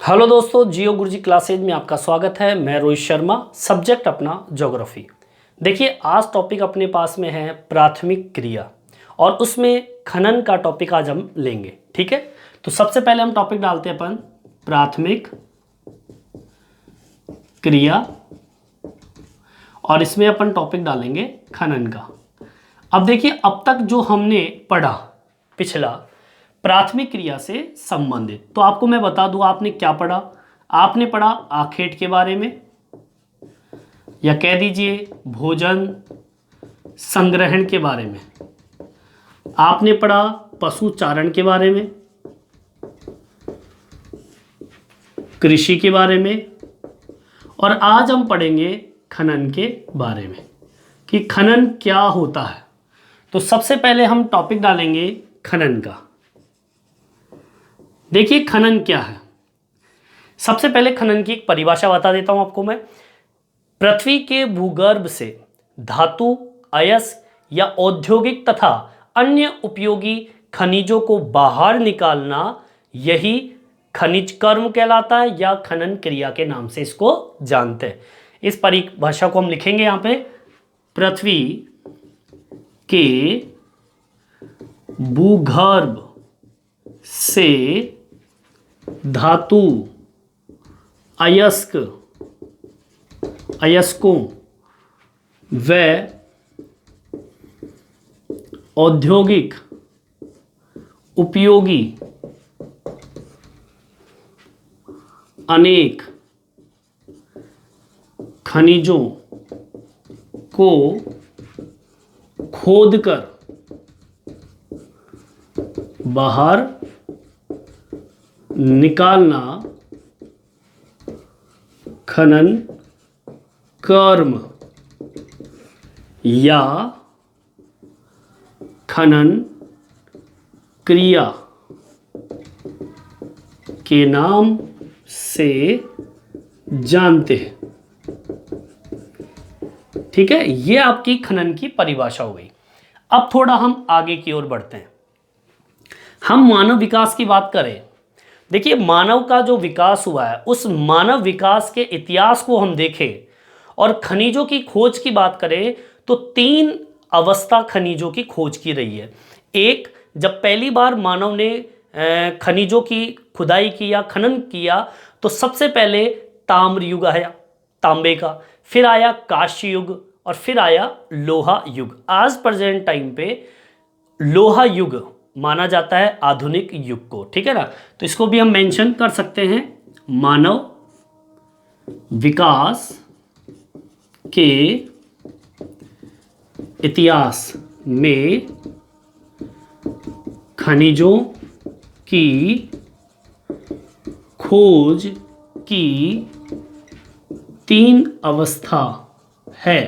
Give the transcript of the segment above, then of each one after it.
Hello दोस्तों, जियो गुरुजी classes में आपका स्वागत है। मैं रोहित शर्मा, सब्जेक्ट अपना ज्योग्राफी। देखिए, आज टॉपिक अपने पास में है प्राथमिक क्रिया और उसमें खनन का टॉपिक आज हम लेंगे। ठीक है, तो सबसे पहले हम टॉपिक डालते हैं अपन प्राथमिक क्रिया और इसमें अपन टॉपिक डालेंगे खनन का। अब देखिए, अब तक जो हमने पढ़ा पिछला प्राथमिक क्रिया से संबंधित, तो आपको मैं बता दूं आपने क्या पढ़ा। आपने पढ़ा आखेट के बारे में, या कह दीजिए भोजन संग्रहण के बारे में। आपने पढ़ा पशु चारण के बारे में, कृषि के बारे में, और आज हम पढ़ेंगे खनन के बारे में कि खनन क्या होता है। तो सबसे पहले हम टॉपिक डालेंगे खनन का। देखिए, खनन क्या है। सबसे पहले खनन की एक परिभाषा बता देता हूं आपको मैं। पृथ्वी के भूगर्भ से धातु, अयस्क या औद्योगिक तथा अन्य उपयोगी खनिजों को बाहर निकालना, यही खनिज कर्म कहलाता है या खनन क्रिया के नाम से इसको जानते हैं। इस परिभाषा को हम लिखेंगे यहां पे, पृथ्वी के भूगर्भ से धातु, अयस्कों व औद्योगिक उपयोगी अनेक खनिजों को खोदकर बाहर निकालना खनन कर्म या खनन क्रिया के नाम से जानते हैं। ठीक है, ये आपकी खनन की परिभाषा हो गई। अब थोड़ा हम आगे की ओर बढ़ते हैं। हम मानव विकास की बात करें। देखिए, मानव का जो विकास हुआ है, उस मानव विकास के इतिहास को हम देखें और खनिजों की खोज की बात करें तो 3 अवस्था खनिजों की खोज की रही है। एक, जब पहली बार मानव ने खनिजों की खुदाई की या खनन किया, तो सबसे पहले ताम्र युग आया, तांबे का, फिर आया कांस्य युग और फिर आया लोहा युग। आज प्रेजेंट टाइम पे लोहा युग माना जाता है आधुनिक युग को। ठीक है ना, तो इसको भी हम मेंशन कर सकते हैं। मानव विकास के इतिहास में खनिजों की खोज की 3 अवस्था है।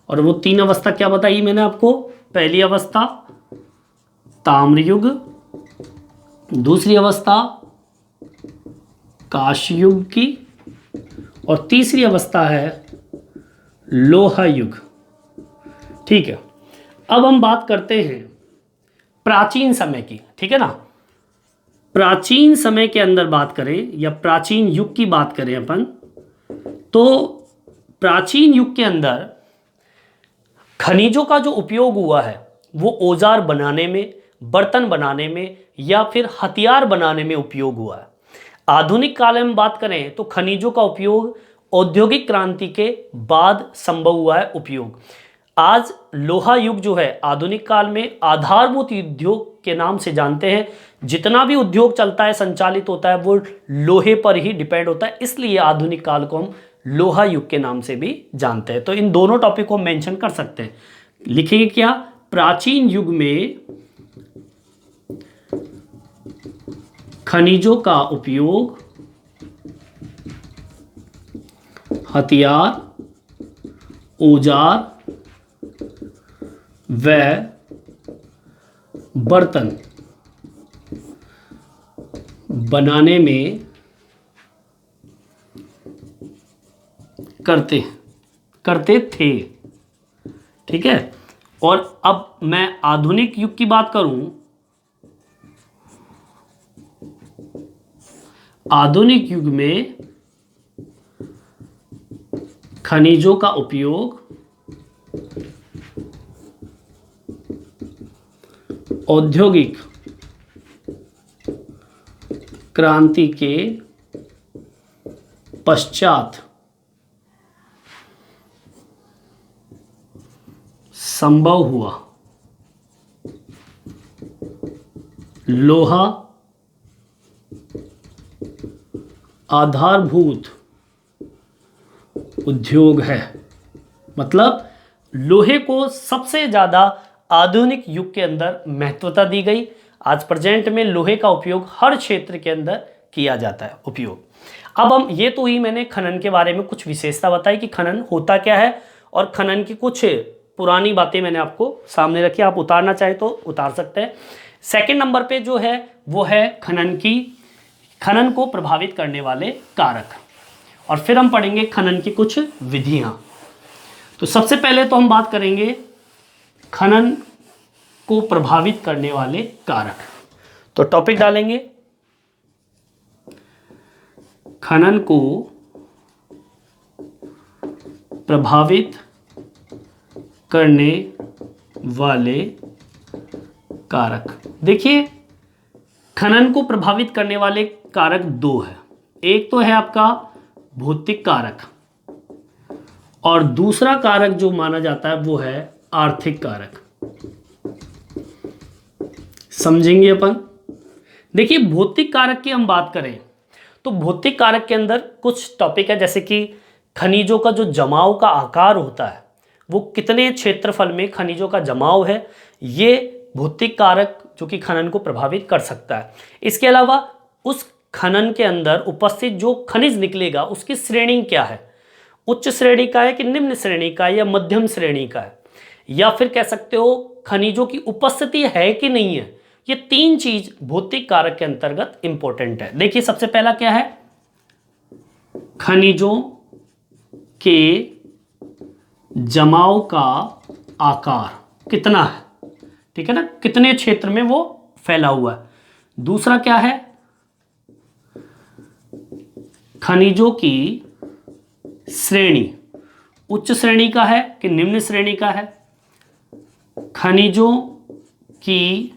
और वो 3 अवस्था क्या बताई मैंने आपको। पहली अवस्था ताम्र युग, दूसरी अवस्था कांस्य युग की, और तीसरी अवस्था है लोहा युग। ठीक है, अब हम बात करते हैं प्राचीन समय की। ठीक है ना, प्राचीन समय के अंदर बात करें या प्राचीन युग की बात करें अपन, तो प्राचीन युग के अंदर खनिजों का जो उपयोग हुआ है वो औजार बनाने में, बर्तन बनाने में या फिर हथियार बनाने में उपयोग हुआ है। आधुनिक काल में बात करें तो खनिजों का उपयोग औद्योगिक क्रांति के बाद संभव हुआ है उपयोग। आज लोहा युग जो है आधुनिक काल में आधारभूत उद्योग के नाम से जानते हैं। जितना भी उद्योग चलता है, संचालित होता है, वो लोहे पर ही डिपेंड होता है, इसलिए आधुनिक काल को हम लोहा युग के नाम से भी जानते हैं। तो इन दोनों टॉपिक को मेंशन कर सकते हैं। लिखेंगे क्या, प्राचीन युग में खनिजों का उपयोग हथियार, औजार व बर्तन बनाने में करते थे। ठीक है, और अब मैं आधुनिक युग की बात करूं, आधुनिक युग में खनिजों का उपयोग औद्योगिक क्रांति के पश्चात संभव हुआ। लोहा आधारभूत उद्योग है। मतलब लोहे को सबसे ज़्यादा आधुनिक युग के अंदर महत्वता दी गई। आज प्रेजेंट में लोहे का उपयोग हर क्षेत्र के अंदर किया जाता है उपयोग। अब हम ये तो ही मैंने खनन के बारे में कुछ विशेषता बताई कि खनन होता क्या है और खनन की कुछ पुरानी बातें मैंने आपको सामने रखी। आप उतारना चाहे तो उतार सकते हैं। सेकंड नंबर पे जो है वो है खनन को प्रभावित करने वाले कारक, और फिर हम पढ़ेंगे खनन की कुछ विधियां। तो सबसे पहले तो हम बात करेंगे खनन को प्रभावित करने वाले कारक। तो टॉपिक डालेंगे खनन को प्रभावित करने वाले कारक। देखिए, खनन को प्रभावित करने वाले कारक दो है। एक तो है आपका भौतिक कारक, और दूसरा कारक जो माना जाता है वो है आर्थिक कारक। समझेंगे अपन। देखिए, भौतिक कारक की हम बात करें तो भौतिक कारक के अंदर कुछ टॉपिक है, जैसे कि खनिजों का जो जमाव का आकार होता है, वो कितने क्षेत्रफल में खनिजों का जमाव है, ये भौतिक कारक जो कि खनन को प्रभावित कर सकता है। इसके अलावा उस खनन के अंदर उपस्थित जो खनिज निकलेगा उसकी श्रेणी क्या है, उच्च श्रेणी का है कि निम्न श्रेणी का है या मध्यम श्रेणी का है, या फिर कह सकते हो खनिजों की उपस्थिति है कि नहीं है। ये तीन चीज भौतिक कारक के अंतर्गत इंपॉर्टेंट है। देखिए, सबसे पहला क्या है, खनिजों के जमाव का आकार कितना है, ठीक है ना, कितने क्षेत्र में वो फैला हुआ है। दूसरा क्या है, खनिजों की श्रेणी, उच्च श्रेणी का है कि निम्न श्रेणी का है। खनिजों की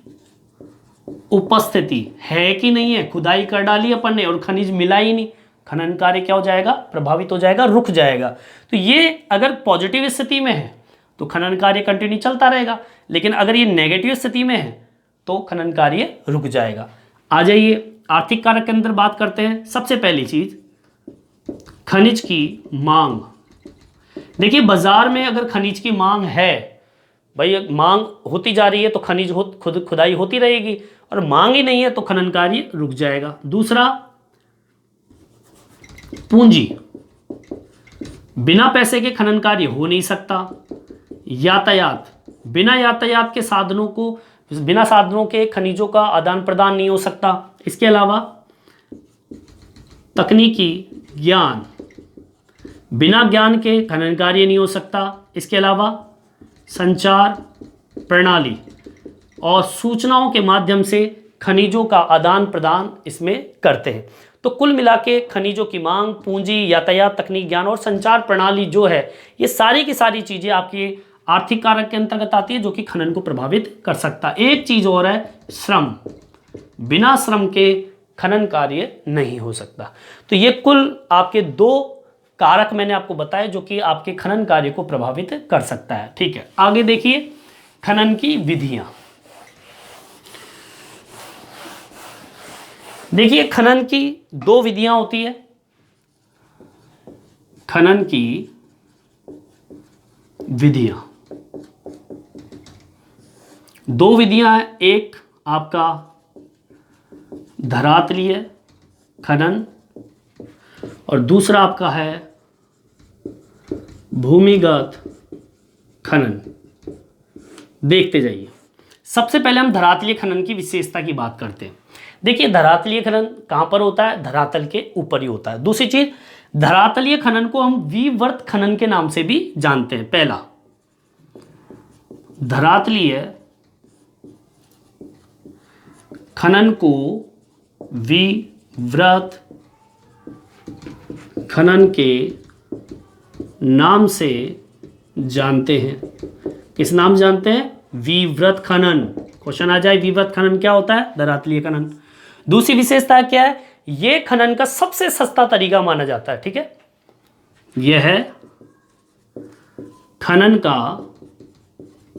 उपस्थिति है कि नहीं है, खुदाई कर डाली अपन ने और खनिज मिला ही नहीं, खनन कार्य क्या हो जाएगा, प्रभावित हो जाएगा, रुक जाएगा। तो ये अगर पॉजिटिव स्थिति में है तो खनन कार्य कंटिन्यू चलता रहेगा, लेकिन अगर ये नेगेटिव स्थिति में है तो खनन कार्य रुक जाएगा। आ जाइए आर्थिक कारक के अंदर बात करते हैं। सबसे पहली चीज, खनिज की मांग। देखिए, बाजार में अगर खनिज की मांग है, भाई मांग होती जा रही है तो खनिज खुदाई होती रहेगी, और मांग ही नहीं है तो खनन कार्य रुक जाएगा। दूसरा, पूंजी, बिना पैसे के खनन कार्य हो नहीं सकता। यातायात, बिना यातायात के साधनों को, बिना साधनों के खनिजों का आदान प्रदान नहीं हो सकता। इसके अलावा तकनीकी ज्ञान, बिना ज्ञान के खनन कार्य नहीं हो सकता। इसके अलावा संचार प्रणाली और सूचनाओं के माध्यम से खनिजों का आदान प्रदान इसमें करते हैं। तो कुल मिला के खनिजों की मांग, पूंजी, यातायात, तकनीक, ज्ञान और संचार प्रणाली जो है, ये सारी की सारी चीजें आपकी आर्थिक कारक के अंतर्गत आती है जो कि खनन को प्रभावित कर सकता है। एक चीज और है, श्रम, बिना श्रम के खनन कार्य नहीं हो सकता। तो ये कुल आपके दो कारक मैंने आपको बताए जो कि आपके खनन कार्य को प्रभावित कर सकता है। ठीक है, आगे देखिए खनन की विधियां। देखिए, खनन की दो विधियां होती है। खनन की विधियां, दो विधियां हैं। एक आपका धरातलीय खनन और दूसरा आपका है भूमिगत खनन। देखते जाइए। सबसे पहले हम धरातलीय खनन की विशेषता की बात करते हैं। देखिए, धरातलीय खनन कहां पर होता है, धरातल के ऊपर ही होता है। दूसरी चीज, धरातलीय खनन को हम विवर्त खनन के नाम से भी जानते हैं। पहला, धरातलीय खनन को विवर्त खनन के नाम से जानते हैं। किस नाम जानते हैं? विवृत खनन। क्वेश्चन आ जाए विवृत खनन क्या होता है? धरातलीय खनन। दूसरी विशेषता क्या है? यह खनन का सबसे सस्ता तरीका माना जाता है। ठीक है, यह है खनन का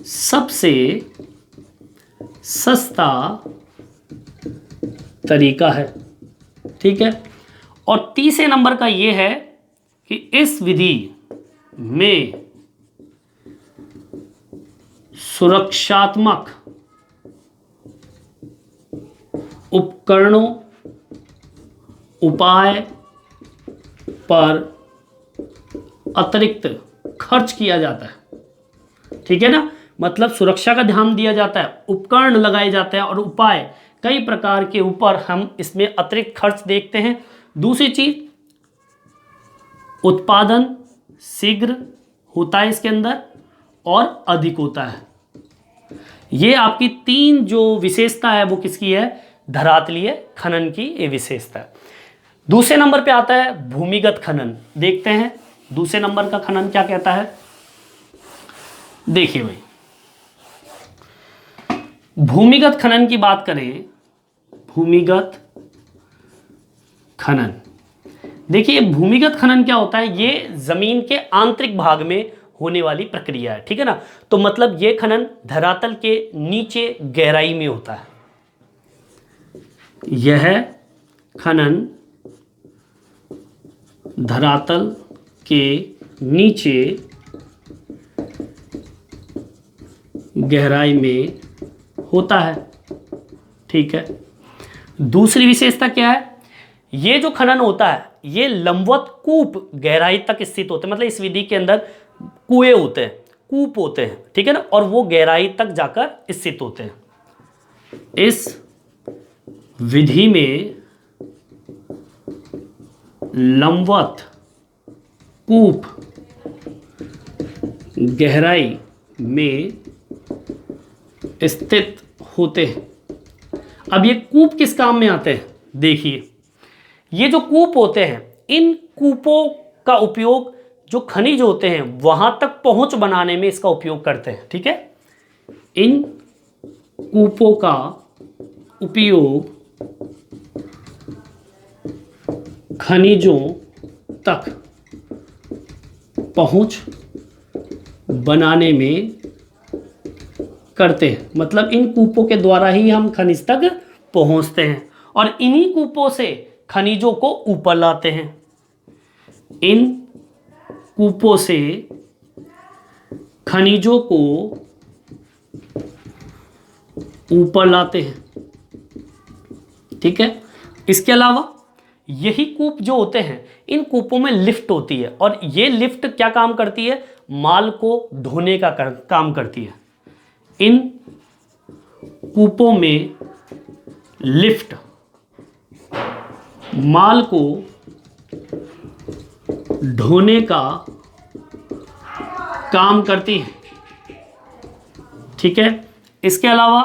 सबसे सस्ता तरीका है। ठीक है, और तीसरे नंबर का यह है कि इस विधि में सुरक्षात्मक उपकरणों उपाय पर अतिरिक्त खर्च किया जाता है। ठीक है ना, मतलब सुरक्षा का ध्यान दिया जाता है, उपकरण लगाए जाते हैं और उपाय कई प्रकार के ऊपर हम इसमें अतिरिक्त खर्च देखते हैं। दूसरी चीज, उत्पादन शीघ्र होता है इसके अंदर और अधिक होता है। ये आपकी तीन जो विशेषता है वो किसकी है? धरातलीय खनन की ये विशेषता है। दूसरे नंबर पे आता है भूमिगत खनन। देखते हैं दूसरे नंबर का खनन क्या कहता है। देखिए भाई, भूमिगत खनन की बात करें, भूमिगत खनन, देखिए भूमिगत खनन क्या होता है? ये जमीन के आंतरिक भाग में होने वाली प्रक्रिया है। ठीक है ना, तो मतलब ये खनन धरातल के नीचे गहराई में होता है। यह खनन धरातल के नीचे गहराई में होता है। ठीक है, दूसरी विशेषता क्या है? ये जो खनन होता है ये लंबवत कूप गहराई तक स्थित होते हैं। मतलब इस विधि के अंदर कुएं होते हैं, कूप होते हैं। ठीक है ना, और वो गहराई तक जाकर स्थित होते हैं। इस विधि में लंबवत कूप गहराई में स्थित होते हैं। अब ये कूप किस काम में आते हैं? देखिए, ये जो कूप होते हैं, इन कूपों का उपयोग जो खनिज होते हैं वहां तक पहुंच बनाने में इसका उपयोग करते हैं। ठीक है, इन कूपों का उपयोग खनिजों तक पहुंच बनाने में करते हैं। मतलब इन कूपों के द्वारा ही हम खनिज तक पहुंचते हैं और इन्हीं कूपों से खनिजों को ऊपर लाते हैं। इन कूपों से खनिजों को ऊपर लाते हैं। ठीक है, इसके अलावा यही कूप जो होते हैं, इन कूपों में लिफ्ट होती है और ये लिफ्ट क्या काम करती है? माल को ढोने का काम करती है। इन कूपों में लिफ्ट माल को ढोने का काम करती है। ठीक है, इसके अलावा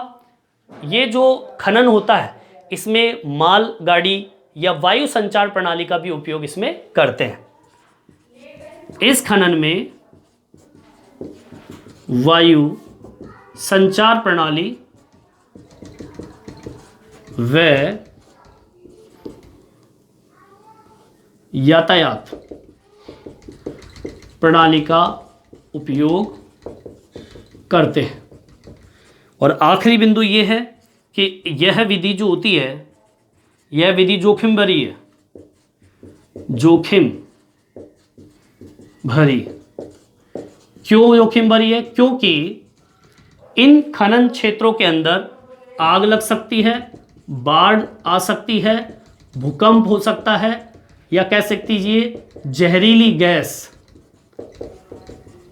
ये जो खनन होता है इसमें माल गाड़ी या वायु संचार प्रणाली का भी उपयोग इसमें करते हैं। इस खनन में वायु संचार प्रणाली व यातायात प्रणाली का उपयोग करते हैं। और आखिरी बिंदु यह है कि यह विधि जो होती है, यह विधि जोखिम भरी है। जोखिम भरी क्यों जोखिम भरी है? क्योंकि इन खनन क्षेत्रों के अंदर आग लग सकती है, बाढ़ आ सकती है, भूकंप हो सकता है, या कह सकती जहरीली गैस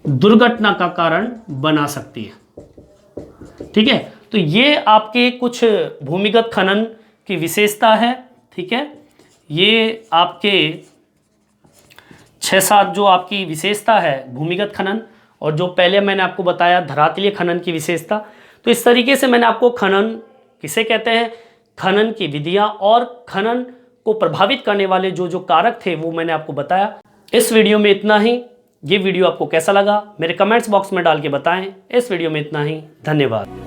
दुर्घटना का कारण बना सकती है। ठीक है, तो ये आपके कुछ भूमिगत खनन की विशेषता है। ठीक है, ये आपके 6-7 जो आपकी विशेषता है भूमिगत खनन, और जो पहले मैंने आपको बताया धरातलीय खनन की विशेषता। तो इस तरीके से मैंने आपको खनन किसे कहते हैं, खनन की विधियां और खनन को प्रभावित करने वाले जो जो कारक थे वो मैंने आपको बताया। इस वीडियो में इतना ही। ये वीडियो आपको कैसा लगा मेरे कमेंट्स बॉक्स में डाल के बताएं। इस वीडियो में इतना ही। धन्यवाद।